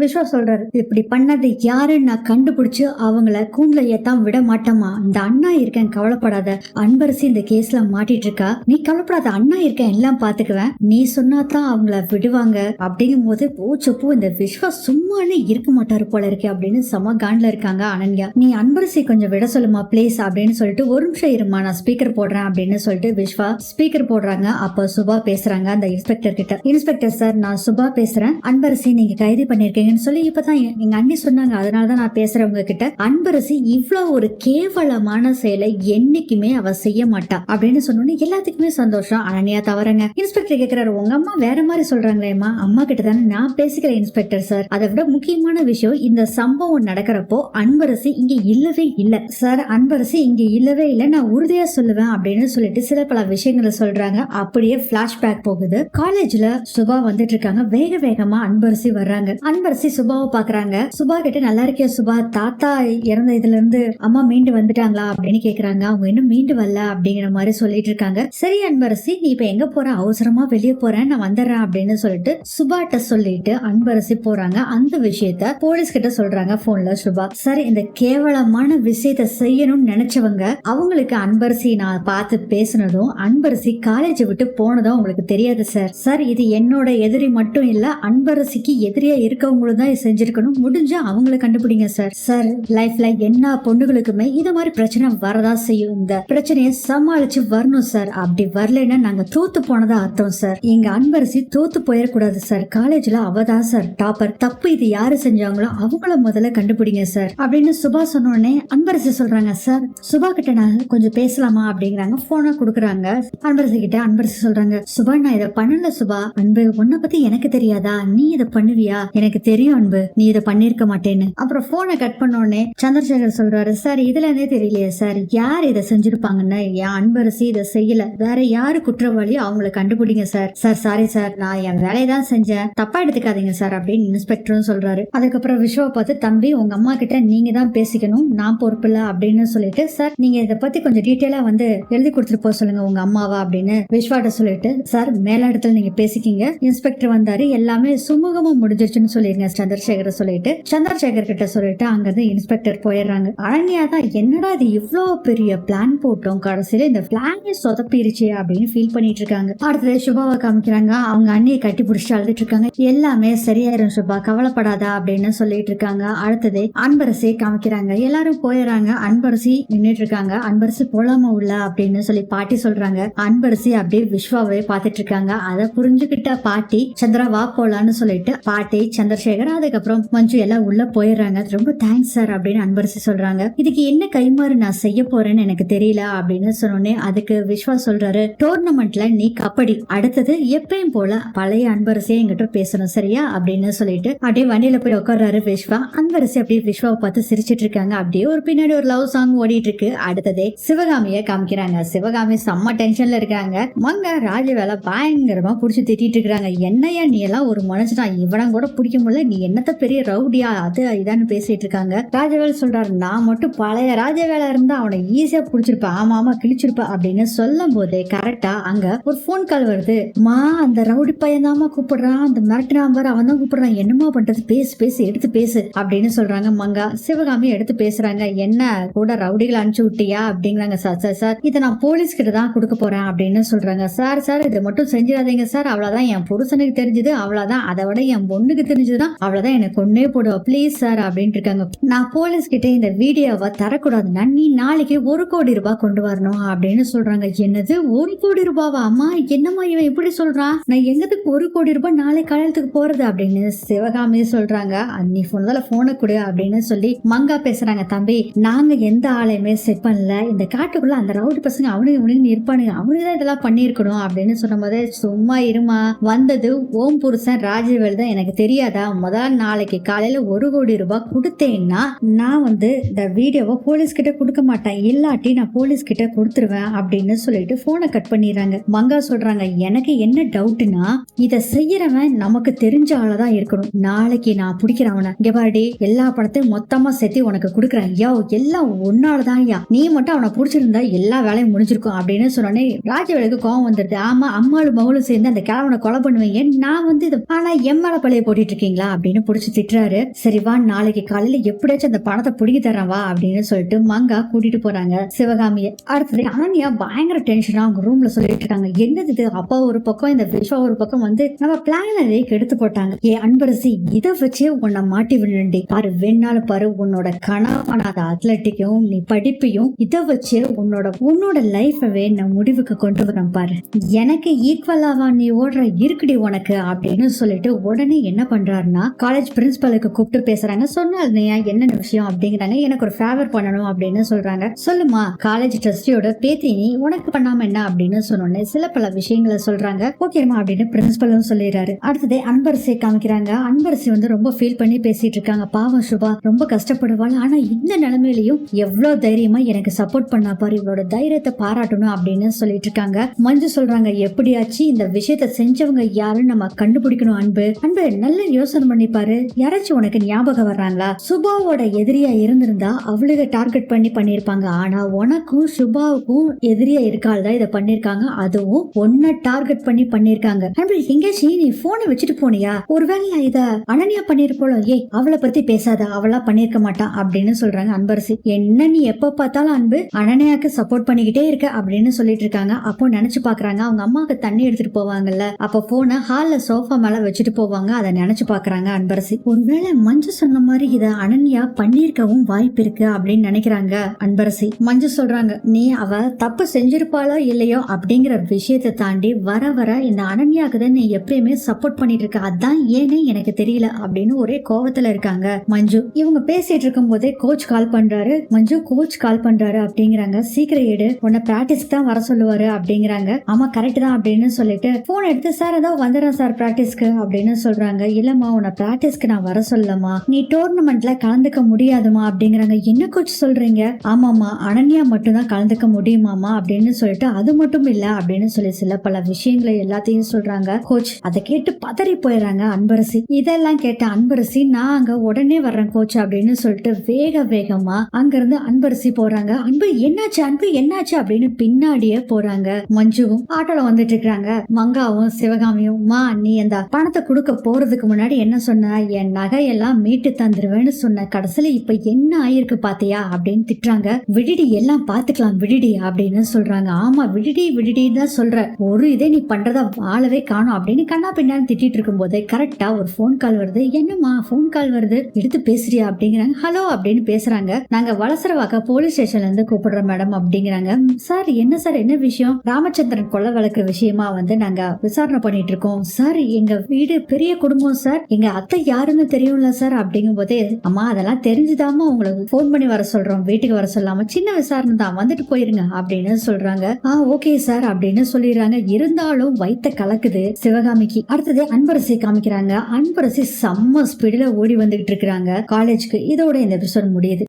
விஸ்வா சொல்றாரு, இப்படி பண்ணது யாருன்னு நான் கண்டுபிடிச்சு அவங்கள கூண்டுல ஏத்தாம விட மாட்டோமா. இந்த அண்ணா இருக்கேன், கவலைப்படாத. அன்பரசி இந்த கேஸ்ல மாட்டிட்டு இருக்கா, நீ கவலைப்படாத, அண்ணா இருக்கேன், எல்லாம் பாத்துக்குவேன், நீ சொன்னாதான் அவங்கள விடுவாங்க. அப்படிங்கும் போது போச்சப்போ இந்த விஸ்வா சும்மானே இருக்க மாட்டாரு போல இருக்கு அப்படின்னு சம காண்ட்ல இருக்காங்க அனன்யா. நீ அன்பரசி கொஞ்சம் விட சொல்லுமா பிளீஸ் அப்படின்னு சொல்லிட்டு, ஒரு நிமிஷம் இருமா நான் ஸ்பீக்கர் போடுறேன் அப்படின்னு சொல்லிட்டு விஸ்வா ஸ்பீக்கர் போடுறாங்க. அப்ப சுபா பேசுறாங்க அந்த இன்ஸ்பெக்டர் கிட்ட. இன்ஸ்பெக்டர் சார், நான் சுபா பேசுறேன், அன்பரசி நீங்க கைது பண்ணிருக்கீங்கன்னு சொல்லி இப்பதான் எங்க அண்ணி சொன்னாங்க, அதனாலதான் நான் பேசுறேன் உங்ககிட்ட. அன்பரசி இவ்வளவு ஒரு கேவலமான செயலை என்னைக்குமே அவ செய்ய மாட்டா அப்படின்னு சொன்னோன்னு எல்லாத்துக்குமே சந்தோஷம். அனன்யா தவறங்க. இன்ஸ்பெக்டர் கேக்குறாரு, உங்க அம்மா வேற மாதிரி சொல்றாங்களேம்மா, அம்மா கிட்ட தானே நான் பேசிக்கிறேன் இன்ஸ்பெக்டர் சார். அதை விட முக்கியமான விஷயம், இந்த சம்பவம் நடக்கிறப்போ அன்பரசி இங்க இல்லவே இல்ல சார், அன்பரசி இங்க இல்லவே இல்ல, நான் உறுதியா சொல்லுவேன் அப்படின்னு சொல்லிட்டு சில பல விஷயங்களை சொல்றாங்க. அப்படியே பிளாஷ்பேக் போகுது. காலேஜ்ல சுபா வந்துட்டு இருக்காங்க. வேக வேகமா அன்பரசி வர்றாங்க. அன்பரசி சுபாவை பாக்குறாங்க. சுபா கிட்ட, நல்லா இருக்கியா சுபா, தாத்தா இறந்த இதுல இருந்து அம்மா மீண்டு வந்துட்டாங்களா அப்படின்னு கேக்குறாங்க. அவங்க இன்னும் மீண்டு வரல அப்படிங்கிற மாதிரி சொல்லிட்டு இருக்காங்க. சரி அன்பரசி, நீ இப்ப எங்க போற, அவசரமா வெளியே போறேன், நான் வந்துடுறேன் அப்படின்னு சொல்லிட்டு சுபாட்ட சொல்லிட்டு அன்பரசி போறாங்க. அந்த விஷயத்த போலீஸ் கிட்ட சொல்றாங்க போன்ல சுபா. சார், இந்த கேவலமான விஷயத்த செய்யணும்னு நினைச்சவங்க, அவங்களுக்கு அன்பரசி நான் பார்த்து பேசினதும் அன்பரசி காலேஜ் விட்டு போனதும் உங்களுக்கு தெரியாது சார். சார், இது என்னோட எதிரி மட்டும் இல்ல, அன்பரசிக்கு எதிரியா இருக்கவங்களும் தான் செஞ்சிருக்கணும், முடிஞ்சா அவங்கள கண்டுபிடிங்க சார். சார், லைஃப்ல என்ன பொண்ணுகளுக்குமே இது மாதிரி பிரச்சனை வரதா செய்யும், இந்த பிரச்சனையை சமாளிச்சு வரணும் சார். அப்படி வரலைன்னா நாங்க தோத்து போனதா அர்த்தம் சார். எங்க அன்பரசி தோத்து போயிடக்கூடாது சார். காலேஜ்ல அவதான் சார் டாப்பர். தப்பு இது யாரு செஞ்சாங்களோ அவங்கள முதல்ல கண்டுபிடிங்க சார் அப்படின்னு சுபா சொன்னோடனே அன்பரசி சொல்றாங்க, சார் சுபா கிட்ட நான் கொஞ்சம் பேசலாமா அப்படிங்கிறாங்க. போனை கொடுக்குறாங்க அன்பரசி கிட்ட. அன்பரசி சொல்றாங்க, சுபா நான் இதை பண்ணல சுபா. அன்பு, உன்னை பத்தி எனக்கு தெரியாதா, நீ இதை பண்ணுவியா, எனக்கு தெரியும் அன்பு, நீ இதை பண்ணிருக்க மாட்டேன்னு. அப்புறம் போனை கட் பண்ண உடனே சந்திரசேகர் சொல்றாரு, சார் இதுல இருந்தே தெரியலையே சார் யார் இதை செஞ்சிருப்பாங்கன்னு. என் அன்பரசி இதை செய்யல, வேற யாரு குற்றவாளி அவங்களை கண்டுபிடிங்க சார். சார் சாரி சார், நான் என் வேலையை தான் செஞ்சேன், தப்பா எடுத்துக்காதீங்க சார் அப்படின்னு இன்ஸ்பெக்டரும் சொல்றாரு. அதுக்கப்புறம் விஸ்வாவை பார்த்து, தம்பி உங்க அம்மா கிட்ட நீங்க தான் பேசிக்கணும், நான் பொறுப்பு இல்ல அப்படின்னு சொல்லிட்டு, சார் நீங்க இதை பத்தி கொஞ்சம் டீட்டெயிலா வந்து எழுதி கொடுத்துட்டு போக சொல்லுங்க உங்க அம்மாவா அப்படின்னு விஸ்வாட்ட சொல்லிட்டு, சார் மேல இடத்துல நீங்க பேசிக்கிங்க, இன்ஸ்பெக்டர் வந்தாரு, எல்லாமே சுமூகமா முடிஞ்சிருச்சுன்னு சொல்லிருங்க சந்திரசேகர் சொல்லிட்டு சந்திரசேகர் கிட்ட சொல்லிட்டு அங்கிருந்து இன்ஸ்பெக்டர் போயிடுறாங்க. அனன்யா தான், என்னடா இது இவ்வளவு பெரிய பிளான் போட்டோம், கடைசியில இந்த பிளானே சொதப்பிருச்சு அப்படின்னு ஃபீல் பண்ணிட்டு இருக்காங்க. அடுத்தது சுபாவை காமிக்கிறாங்க. அவங்க அண்ணியை கட்டி பிடிச்சிட்டு அழுதுட்டு இருக்காங்க. எல்லாமே சரியாயிரும் சுபா, கவலைப்படாதா அப்படின்னு சொல்லிட்டு இருக்காங்க. அடுத்தது அன்பரசி காமிக்கிறாங்க. எல்லாரும் போயிடுறாங்க. அன்பரசி நின்றுட்டு இருக்காங்க. அன்பரசி போலாம உள்ள அப்படின்னு சொல்லி பாட்டி சொல்றாங்க. அன்பரசி அப்படியே விஸ்வாவே பாத்துட்டு இருக்காங்க. அதை புரிஞ்சுக்கிட்ட பாட்டி, சந்திரா வா போலான்னு சொல்லிட்டு பாட்டி, சந்திரசேகர், அதுக்கப்புறம் மஞ்சு எல்லாம் உள்ள போயிடுறாங்க. ரொம்ப தேங்க்ஸ் சார் அப்படின்னு அன்பரசி சொல்றாங்க. இதுக்கு என்ன கைமாறு நான் செய்ய போறேன்னு எனக்கு தெரியல அப்படின்னு சொன்னோன்னே அதுக்கு விஸ்வா சொல்றாரு, டோர்னமெண்ட்ல நீ கபடி, அடுத்தது எப்பயும் போல பழைய அன்பரசியை என்கிட்ட பேசணும் சரியா அப்படின்னு சொல்லிட்டு அப்படியே வண்டியில போய் உட்கார்றாரு விஸ்வா. அன்பரசி அப்படியே விஸ்வாவை பார்த்து சிரிச்சிட்டு இருக்காங்க. அப்படியே ஒரு பின்னாடி ஒரு லவ் சாங் ஓடிட்டு இருக்கு. அடுத்ததே சிவகாமிய காமிக்கிறாங்க. சிவகாமி செம்ம டென்ஷன்ல இருக்காங்க. மங்க ராஜவேலை பயங்கரமா புடிச்சு திட்டிட்டு இருக்காங்க. என்னையா நீ எல்லாம் ஒரு மனுஷனா, இவனம் கூட பிடிக்க முடியல, நீ என்னத்த பெரிய ரவுடியா அது இதான்னு பேசிட்டு இருக்காங்க. ராஜவேல் சொல்றாரு, நான் மட்டும் பழைய ராஜவேலை இருந்தா அவனை ஈஸியா புடிச்சிருப்பா, ஆமா ஆமா கிழிச்சிருப்பா அப்படின்னு சொல்லும் போதே கரெக்டா அங்க ஒரு போன் கால் வருது. மா, அந்த ரவுடி பையன் தாமா கூப்பிடுறான், அந்த மிரட்டு நம்பர் அவன் தான் கூப்பிடுறான், என்னமா பண்றது, பேசு பேசு எடுத்து பேசு அப்படின்னு சொல்றாங்க. மங்கா சிவகாமி எடுத்து பேசுறாங்க. என்ன கூட ரவுடிகளை அனுப்பிச்சு விட்டியா அப்படிங்கிறாங்க. சார் சார் சார், இதை நான் போலீஸ் கிட்ட தான் கொடுக்க போறேன் அப்படின்னு சொல்றாங்க. சார் சார், இதை மட்டும் செஞ்சிடாதீங்க சார், அவ்வளவுதான் என் புருஷனுக்கு தெரிஞ்சது, அவ்வளவுதான், அதை விட என் பொண்ணுக்கு தெரிஞ்சதுதான், அவ்வளவுதான், எனக்கு கொன்னே போடுவா ப்ளீஸ் சார் அப்படின்ட்டு இருக்காங்க. நான் போலீஸ் கிட்ட இந்த வீடியோவை தரக்கூடாதுன்னா நீ நாளைக்கு 1 கோடி ரூபாய் கொண்டு வரணும் அப்படின்னு சொல்றாங்க. என்னது 1 கோடி ரூபாவா? அம்மா என்னம்மா இவன் இப்படி சொல்றான், நான் எங்கதுக்கு 1 கோடி ரூபாய் நாளை காலத்துக்கு போறது அப்படின்னு சிவகாமி சொல்றாங்க. நீ போனை கொடு அப்படின்னு சொல்லி மங்கா பேசுறாங்க. தம்பி, நாங்க எந்த ஆளையுமே செட் பண்ணல, இந்த காட்டுக்குள்ள அந்த ரவுடி பசங்க அவனுக்கு இருப்பானுங்க, அவனுக்கு தான் இதெல்லாம் பண்ணிருக்கணும் அப்படின்னு சொன்ன போதே, சும்மா இருமா, வந்தது ஓம் புருஷன் ராஜவேல் தான், எனக்கு தெரியாதா, முதல் நாளைக்கு காலையில 1 கோடி ரூபாய் கொடுத்தேன்னா நான் வந்து இந்த வீடியோவை போலீஸ் கிட்ட கொடுக்க மாட்டேன், இல்லாட்டி நான் போலீஸ் கிட்ட கொடுத்துருவேன் அப்படின்னு சொல்லிட்டு போனை கட் பண்ணிடுறாங்க. மங்கா சொல்றாங்க, எனக்கு என்ன டவுட்னா, இத செய்யறவன் நமக்கு தெரிஞ்ச ஆளதான் இருக்கணும், நாளைக்கு நான் பிடிக்கிறவன இங்க பாடி எல்லா படத்தையும் மொத்தமா சேர்த்து உனக்கு கொடுக்குறேன், யோ எல்லாம் உன்னாலதான் யா, நீ மட்டும் அவனை பிடிச்சிருந்தா எல்லா வேலையும் முடிஞ்சிருக்கும் அப்படின்னு சொன்னோடனே ராஜவேலுக்கு கோவம் வந்துருது. ஆமா, அம்மாளும் மகளும் சேர்ந்து அந்த கிழவனை கொலை பண்ணுவீங்க, நான் வந்து இது ஆனா என் மேல பழைய போட்டிட்டு இருக்கீங்களா அப்படின்னு புடிச்சு திட்டுறாரு. சரி வா, நாளைக்கு காலையில எப்படியாச்சும் அந்த பணத்தை புடிங்கி தரேன் வா அப்படின்னு சொல்லிட்டு மங்கா கூட்டிட்டு போறாங்க சிவகாமிய. அடுத்தது அனன்யா பயங்கர டென்ஷனா அவங்க ரூம்ல சொல்லிட்டு இருக்காங்க. என்னது இது, அப்பா ஒரு பக்கம் இந்த விஸ்வா ஒரு பக்கம் வந்து நம்ம பிளானவே கெடுத்து போட்டாங்க. அன்பரசி, இதை வச்சு உன்னை மாட்டி விழுண்டி பாரு, வேணாலும் பாரு, உன்னோட கனவான அத்லட்டிக்கும் நீ படிப்பையும் இதை வச்சு உன்னோட லைஃபவே நான் முடிவுக்கு கொண்டு வரேன் பாரு. எனக்கு ஈக்குவலாவா நீ ஓடுற இருக்குடி உனக்கு அப்படின்னு சொல்லிட்டு உடனே என்ன பண்றாருன்னா காலேஜ் பிரின்சிபலுக்கு கூப்பிட்டு பேசுறாங்க. சொன்னாலையா என்ன விஷயம் அப்படிங்கிறாங்க. எனக்கு ஒரு ஃபேவர் பண்ணணும் அப்படின்னு சொல்றாங்க. சொல்லுமா, காலேஜ் ட்ரஸ்டியோட பேத்தி நீ, உனக்கு பண்ணாம என்ன அப்படின்னு சொன்னோன்னே சில பல விஷயங்களை சொல்றாங்க. ஓகேமா அப்படின்னு பிரின்சிபலும் சொல்லிடுறாரு. அடுத்ததே அன்பரசி காமிக்கிறாங்க. அன்பரசி வந்து ரொம்ப ஃபீல் பண்ணி பேசிட்டு இருக்காங்க. பாவம் சுபா ரொம்ப கஷ்டப்படுவாள், ஆனா இந்த நிலைமையிலையும் எவ்வளவு தைரியமா எனக்கு சப்போர்ட் பண்ணா பாரு, இவளோட தைரியத்தை பாராட்டணும் அப்படின்னு சொல்லிட்டு இருக்காங்க. மஞ்சு சொல்றாங்க, எப்படியாச்சு இந்த விஷயத்த செஞ்சவங்க யாருன்னு நம்ம கண்டுபிடிக்கணும். அன்பு நல்ல யோசனை பண்ணி பாரு, யாராச்சும் உனக்கு ஞாபகம் வர்றாங்களா? சுபாவோட எதிரியா இருந்திருந்தா அவளுக்கு டார்கெட் பண்ணி பண்ணிருப்பாங்க. ஆனா உனக்கும் சுபாவுக்கும் எதிரியா இருக்காள் தான் இதை பண்ணிருக்காங்க. அதுவும் ஒன்ன டார்கெட் பண்ணி பண்ணிருக்காங்க. அன்பு, எங்கேயாச்சும் நீ போனை வச்சுட்டு போனியா? ஒருவேளை இத அனன்யா பண்ணிருப்போல. அவளை பத்தி பேசாத, அவளா பண்ணிருக்க மாட்டா அப்படின்னு சொல்றாங்க அன்பரசி. என்ன நீ எப்ப பார்த்தாலும் அன்பு அனன்யாக்கு சப்போர்ட் பண்ணிக்கிட்டே இருக்க அப்படின்னு சொல்லிட்டு இருக்காங்க. அப்போ நினைச்சு பாக்குறாங்க அவங்க அம்மாவுக்கு தண்ணி எடுத்துட்டு போவாங்கல்ல, அப்ப போன ஹால்ல சோஃபா மேல வச்சுட்டு போவாங்க. அதை நினைச்சு பாக்குறாங்க அன்பரசி. ஒருவேளை மஞ்சு சொன்ன மாதிரி இத அனன்யா பண்ணிருக்கவும் வாய்ப்பு இருக்கு அப்படின்னு நினைக்கிறாங்க அன்பரசி. மஞ்சு சொல்றாங்க, நீ அவ தப்பு செஞ்சிருப்பாளோ இல்லையோ அப்படிங்கிற விஷயத்தை தாண்டி வர வர இந்த அனன்யாக்கு தான் நீ எப்பயுமே சப்போர்ட் பண்ணிட்டு இருக்க, அதான் ஏன்னு எனக்கு தெரியல அப்படின்னு ஒரே கோவத்துல இருக்காங்க மஞ்சு. இவங்க பேசிட்டு இருக்கும் போதே கோச் கால் பண்றாரு. மஞ்சு, கோச் கால் பண்றாரு அப்படிங்கிறாங்க. சீக்கிரம் எடு, உன்னை பிராக்டிஸ் தான் வர சொல்லுவாரு அப்படிங்கிறாங்க. ஆமா கரெக்ட் தான் அப்படின்னு சொல்லிட்டு போன் எடுத்து, சார் ஏதோ வந்துடுறேன் சார் பிராக்டிஸ்க்கு அப்படின்னு சொல்றாங்க. இல்லம்மா, உன்னை பிராக்டிஸ்க்கு நான் வர சொல்லமா, நீ டோர்னமெண்ட்ல கலந்துக்க முடியாதுமா அப்படிங்கிறாங்க. என்ன கோச் சொல்றீங்க? ஆமாமா, அனன்யா மட்டும் தான் கலந்துக்க முடியுமாமா அப்படின்னு சொல்லிட்டு, அது மட்டும் இல்ல அப்படின்னு சொல்லி சில பல விஷயங்களை எல்லாத்தையும் சொல்றாங்க. கோச் அதை கேட்டு பதறி போயிடறாங்க அன்பரசி. இதெல்லாம் கேட்ட அன்பரசி, நான் அங்க உடனே வர்றேன் கோச் அப்படின்னு சொல்லிட்டு வேகமா அங்க இருந்து அன்பரசி போறாங்க. அன்பு என்னாச்சு, அன்பு என்னாச்சு அப்படின்னு பின்னாடியே போறாங்க. மஞ்சுவும் ஆட்டோல வந்துட்டு இருக்காங்க. மங்காவும் சிவகாமியும், மா நீ அந்த பணத்தை கொடுக்க போறதுக்கு முன்னாடி என்ன சொன்ன, என் நகையெல்லாம் மீட்டு தந்துருவேன்னு சொன்ன, கடைசியில இப்ப என்ன ஆயிருக்கு பாத்தியா அப்படின்னு திட்டுறாங்க. விடுடி, எல்லாம் பாத்துக்கலாம் விடுடி அப்படின்னு சொல்றாங்க. ஆமா விடுடி தான் சொல்ற, ஒரு இதே நீ பண்றதா வாழவே காணும் அப்படின்னு கண்ணா பின்னான்னு திட்டிட்டு இருக்கும் போது கரெக்டா ஒரு போன் கால் வருது. என்னம்மா போன் கால் வருது, எடுத்து பேசுறியா அப்படிங்கிறாங்க. ஹலோ அப்படின்னு பேசுறாங்க. நாங்க வலசரவாக்க போலீஸ் ஸ்டேஷன்ல இருந்து கூப்பிடுறோம் மேடம் அப்படிங்கிறாங்க. சார் என்ன சார், என்ன விஷயம்? ராமச்சந்திரன் கொலை வழக்கு விஷயமா வந்து நாங்க விசாரணை பண்ணிட்டு இருக்கோம் சார். எங்க வீடு பெரிய குடும்பம் சார், எங்க அத்தை யாருன்னு தெரியும்ல சார் அப்படிங்கும் போதே, அம்மா அதெல்லாம் தெரிஞ்சுதாமா உங்களுக்கு போன் பண்ணி வர சொல்றோம், வீட்டுக்கு வர சொல்லாம சின்ன விசாரணை தான், வந்துட்டு போயிருங்க அப்படின்னு சொல்றாங்க. ஓகே சார் அப்படின்னு சொல்லிடுறாங்க. இருந்தாலும் வைத்த கலக்குது சிவகாமிக்கு. அடுத்தது அன்பரசி காமிக்கிறாங்க. அன்பரசி செம்ம ஸ்பீடுல ஓடி வந்துகிட்டு இருக்காங்க காலேஜ்க்கு. இதோட இந்த எபிசோட் முடியுது.